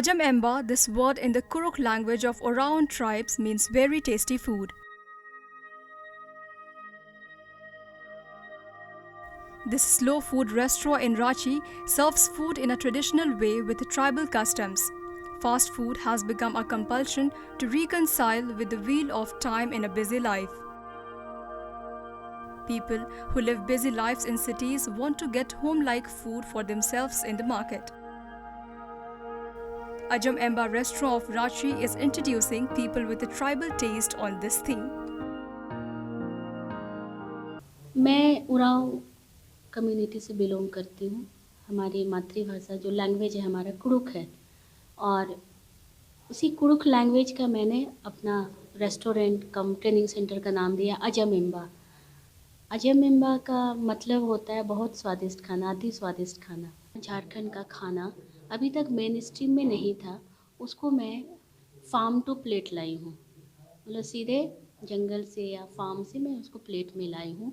Ajam Emba, this word in the Kurukh language of Oraon tribes, means very tasty food. This slow food restaurant in Ranchi serves food in a traditional way with tribal customs. Fast food has become a compulsion to reconcile with the wheel of time in a busy life. People who live busy lives in cities want to get home-like food for themselves in the market. Ajam Emba restaurant of Ranchi is introducing people with a tribal taste on this theme. मैं Oraon community से belong करती हूँ। हमारी मातृभाषा जो language है हमारा कुड़ुक है और उसी कुड़ुक लैंग्वेज का मैंने अपना रेस्टोरेंट कम ट्रेनिंग सेंटर का नाम दिया अजम एम्बा। अजम एम्बा का मतलब होता है बहुत स्वादिष्ट खाना, अति स्वादिष्ट खाना। झारखंड का खाना अभी तक मेन स्ट्रीम में नहीं था, उसको मैं फार्म टू प्लेट लाई हूँ। मतलब सीधे जंगल से या फार्म से मैं उसको प्लेट में लाई हूँ।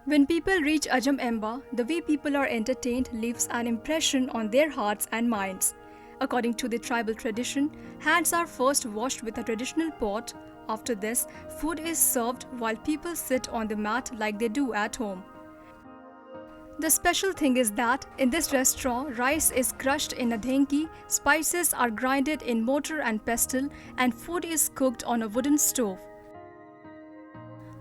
When people reach Ajam Emba, the way people are entertained leaves an impression on their hearts and minds. According to the tribal tradition, hands are first washed with a traditional pot. After this, food is served while people sit on the mat like they do at home. The special thing is that in this restaurant, rice is crushed in a dhenki, spices are grinded in mortar and pestle, and food is cooked on a wooden stove.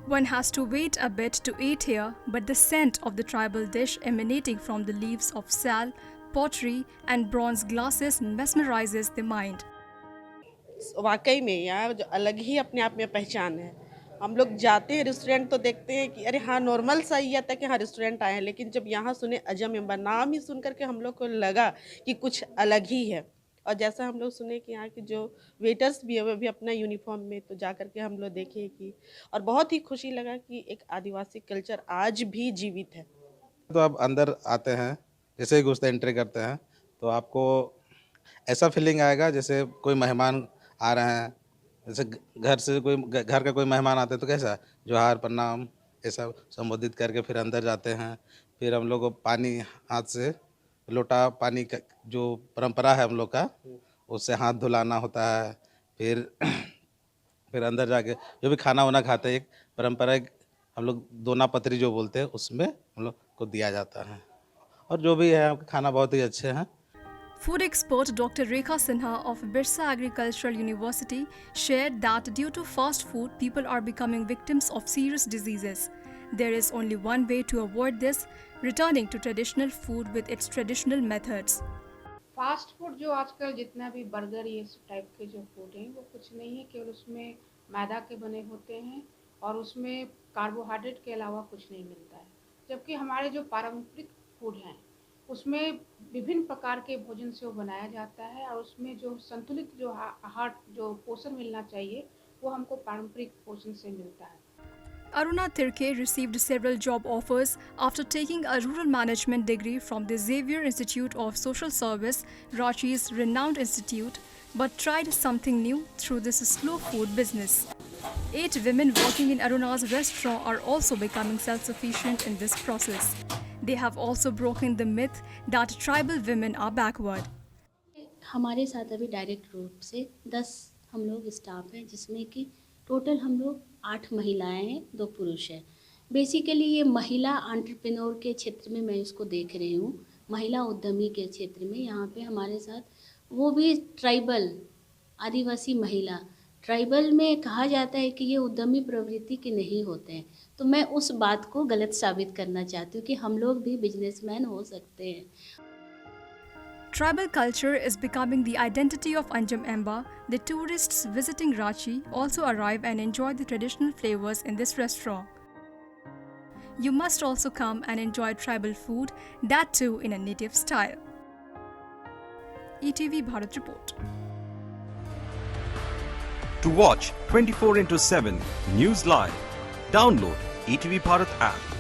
One has to wait a bit to eat here, but the scent of the tribal dish emanating from the leaves of sal, pottery and bronze glasses mesmerizes the mind. वाकई में यहाँ जो अलग ही अपने आप में पहचान है। हम लोग जाते हैं रेस्टोरेंट तो देखते हैं कि अरे हाँ नॉर्मल सा ही आता है कि हाँ रेस्टोरेंट आए हैं, लेकिन जब यहाँ सुने अजम एम्बा नाम ही सुन करके हम लोग को लगा कि कुछ अलग ही है। और जैसा हम लोग सुने कि यहाँ के जो वेटर्स भी है वो भी अपना यूनिफॉर्म में, तो जा करके हम लोग देखे कि और बहुत ही खुशी लगा कि एक आदिवासी कल्चर आज भी जीवित है। तो आप अंदर आते हैं, जैसे ही घुसते एंट्री करते हैं तो आपको ऐसा फीलिंग आएगा जैसे कोई मेहमान आ रहे हैं। जैसे घर का कोई मेहमान आते हैं तो कैसा जोहार प्रणाम ऐसा संबोधित करके फिर अंदर जाते हैं। फिर हम लोग को पानी हाथ से लोटा पानी का जो परंपरा है हम लोग का, उससे हाथ धुलाना होता है। फिर अंदर जाके जो भी खाना वाना खाते हैं, एक परंपरा हम लोग दोना पत्री जो बोलते हैं उसमें हम लोग को दिया जाता है। और जो भी है खाना बहुत ही अच्छे हैं। Food expert Dr. Rekha Sinha of Birsa Agricultural University shared that due to fast food, people are becoming victims of serious diseases. There is only one way to avoid this, returning to traditional food with its traditional methods. Fast food जो आजकल जितना भी burger ये type के जो food हैं वो कुछ नहीं है, केवल उसमें मैदा के बने होते हैं और उसमें कार्बोहाइड्रेट के अलावा कुछ नहीं मिलता है। जबकि हमारे जो पारंपरिक फूड हैं उसमें विभिन्न प्रकार के भोजन से वो बनाया जाता है और उसमें जो संतुलित जो आहार जो पोषण मिलना चाहिए वो हमको पारंपरिक पोषण से मिलता है। Aruna Tirke received several job offers after taking a rural management degree from the Xavier Institute of Social Service, Ranchi's renowned institute, but tried something new through this slow food business. 8 women working in Aruna's restaurant are also becoming self-sufficient in this process. They have also broken the myth that tribal women are backward. हमारे साथ अभी direct रूप से 10 हम लोग staff हैं, जिसमें कि टोटल हम लोग 8 महिलाएं हैं, 2 पुरुष हैं। बेसिकली ये महिला एंटरप्रेन्योर के क्षेत्र में मैं इसको देख रही हूँ। महिला उद्यमी के क्षेत्र में यहाँ पे हमारे साथ वो भी ट्राइबल आदिवासी महिला। ट्राइबल में कहा जाता है कि ये उद्यमी प्रवृत्ति के नहीं होते हैं, तो मैं उस बात को गलत साबित करना चाहती हूँ कि हम लोग भी बिजनेसमैन हो सकते हैं। Tribal culture is becoming the identity of Ajam Emba. The tourists visiting Ranchi also arrive and enjoy the traditional flavors in this restaurant. You must also come and enjoy tribal food, that too in a native style. ETV Bharat Report. To watch 24/7 News Live, download ETV Bharat app.